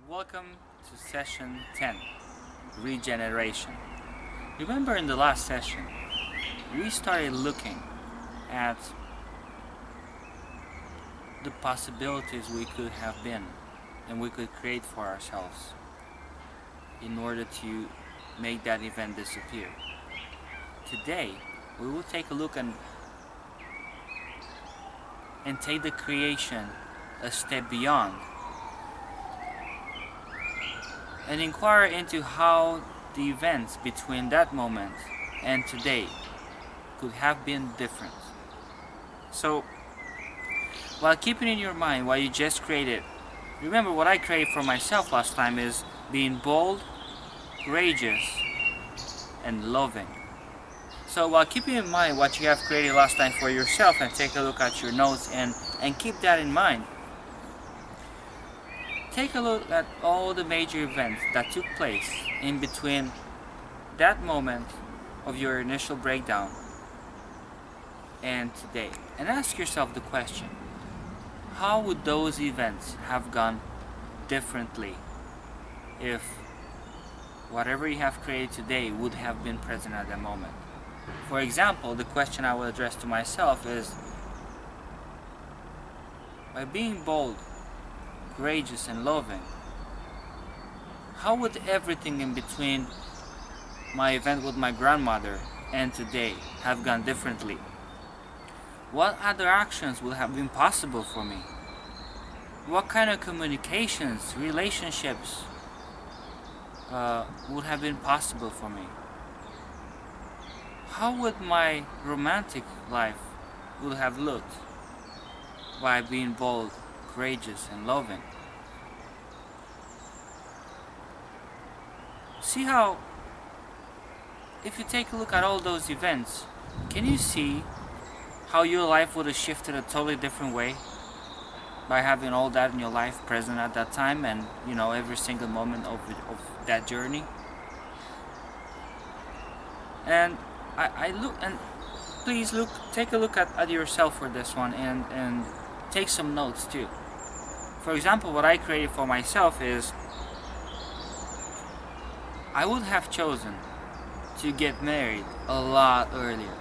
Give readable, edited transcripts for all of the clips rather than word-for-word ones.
Welcome to session 10, Regeneration. Remember in the last session, we started looking at the possibilities we could have been and we could create for ourselves in order to make that event disappear. Today, we will take a look and take the creation a step beyond and inquire into how the events between that moment and today could have been different. So, while keeping in your mind what you just created, remember what I created for myself last time is being bold, courageous, and loving. So while keeping in mind what you have created last time for yourself and take a look at your notes and keep that in mind, take a look at all the major events that took place in between that moment of your initial breakdown and today. And ask yourself the question, how would those events have gone differently if whatever you have created today would have been present at that moment? For example, the question I will address to myself is, by being bold, courageous and loving, how would everything in between my event with my grandmother and today have gone differently? What other actions would have been possible for me? What kind of communications, relationships would have been possible for me? How would my romantic life would have looked by being bold, courageous and loving? See how, if you take a look at all those events, can you see how your life would have shifted a totally different way by having all that in your life present at that time and every single moment of that journey? And I look, and please take a look at yourself for this one and take some notes too. For example, what I created for myself is I would have chosen to get married a lot earlier.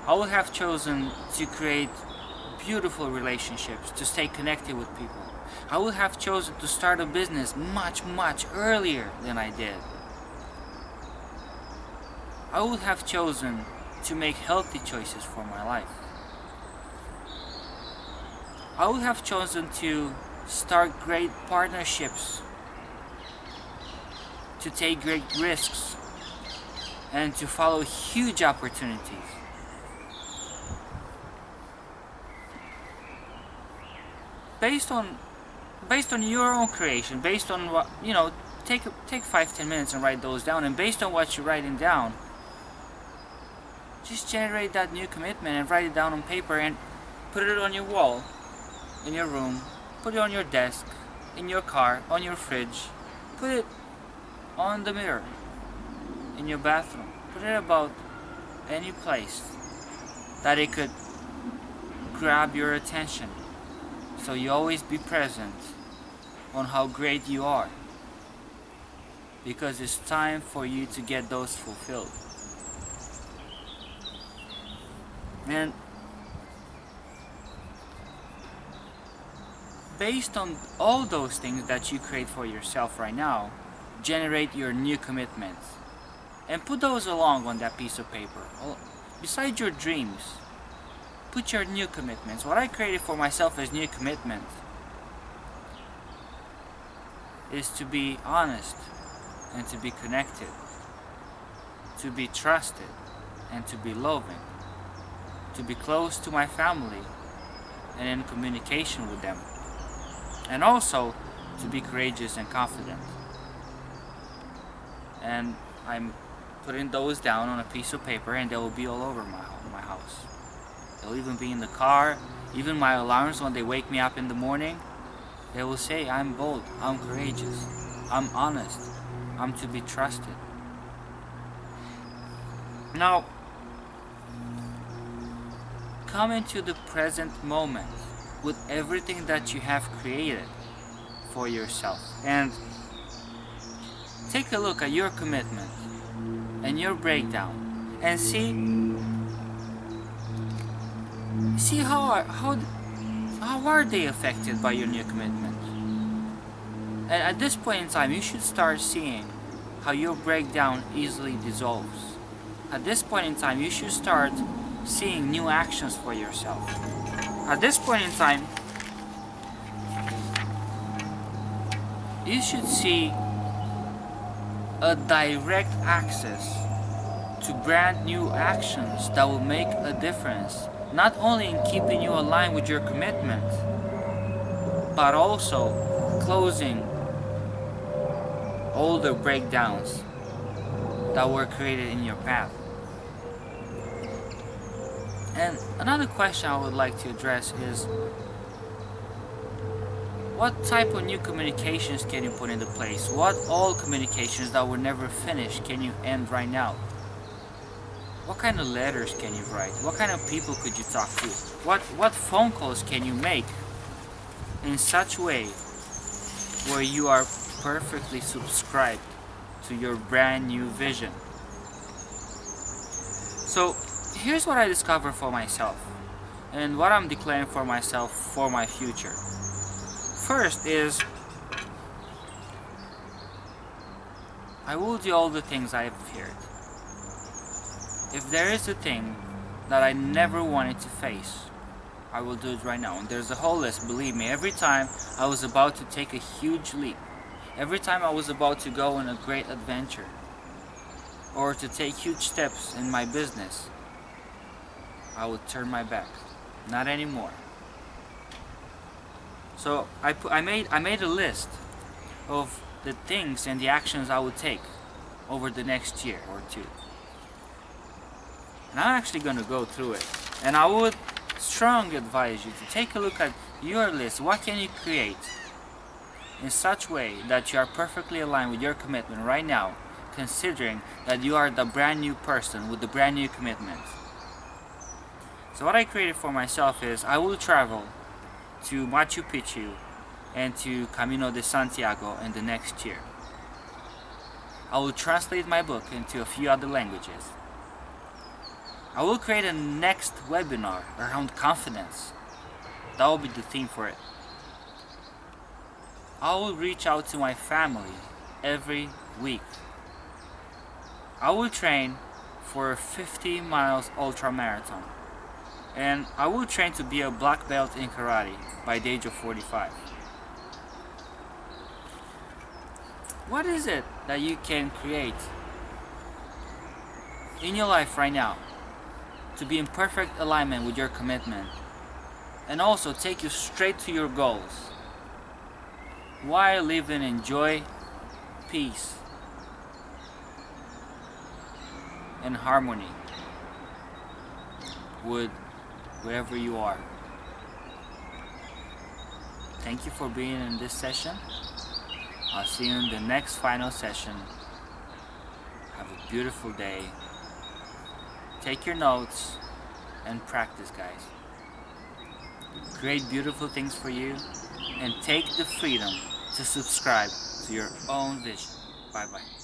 I would have chosen to create beautiful relationships, to stay connected with people. I would have chosen to start a business much earlier than I did. I would have chosen to make healthy choices for my life. I would have chosen to start great partnerships, to take great risks, and to follow huge opportunities. Based on your own creation, based on what take 5-10 minutes and write those down, and based on what you're writing down, just generate that new commitment and write it down on paper and put it on your wall, in your room, put it on your desk, in your car, on your fridge, put it on the mirror, in your bathroom, put it about any place that it could grab your attention, so you always be present on how great you are, because it's time for you to get those fulfilled. And based on all those things that you create for yourself right now, generate your new commitments and put those along on that piece of paper. Besides your dreams, put your new commitments. What I created for myself as new commitment is to be honest and to be connected, to be trusted and to be loving, to be close to my family and in communication with them, and also to be courageous and confident. And I'm putting those down on a piece of paper, and they will be all over my house. They'll even be in the car. Even my alarms, when they wake me up in the morning, they will say, I'm bold, I'm courageous, I'm honest, I'm to be trusted. Now, come into the present moment with everything that you have created for yourself, and take a look at your commitment and your breakdown and see how are they affected by your new commitment. And at this point in time, you should start seeing how your breakdown easily dissolves. At this point in time, you should start seeing new actions for yourself. At this point in time, you should see a direct access to brand new actions that will make a difference, not only in keeping you aligned with your commitment, but also closing all the breakdowns that were created in your path. And another question I would like to address is, what type of new communications can you put into place? What old communications that were never finished can you end right now? What kind of letters can you write? What kind of people could you talk to? What phone calls can you make in such a way where you are perfectly subscribed to your brand new vision? So here's what I discovered for myself and what I'm declaring for myself for my future. First is, I will do all the things I have feared. If there is a thing that I never wanted to face, I will do it right now. And there's a whole list, believe me. Every time I was about to take a huge leap, every time I was about to go on a great adventure, or to take huge steps in my business, I would turn my back. Not anymore. So I made a list of the things and the actions I would take over the next year or two. And I'm actually going to go through it. And I would strongly advise you to take a look at your list. What can you create in such a way that you are perfectly aligned with your commitment right now, considering that you are the brand new person with the brand new commitment. So what I created for myself is, I will travel to Machu Picchu and to Camino de Santiago in the next year. I will translate my book into a few other languages. I will create a next webinar around confidence. That will be the theme for it. I will reach out to my family every week. I will train for a 50 miles ultra marathon. And I will train to be a black belt in karate by the age of 45. What is it that you can create in your life right now to be in perfect alignment with your commitment and also take you straight to your goals while living in joy, peace, and harmony with wherever you are? Thank you for being in this session. I'll see you in the next final session. Have a beautiful day. Take your notes and practice, guys. Create beautiful things for you and take the freedom to subscribe to your own vision. Bye bye.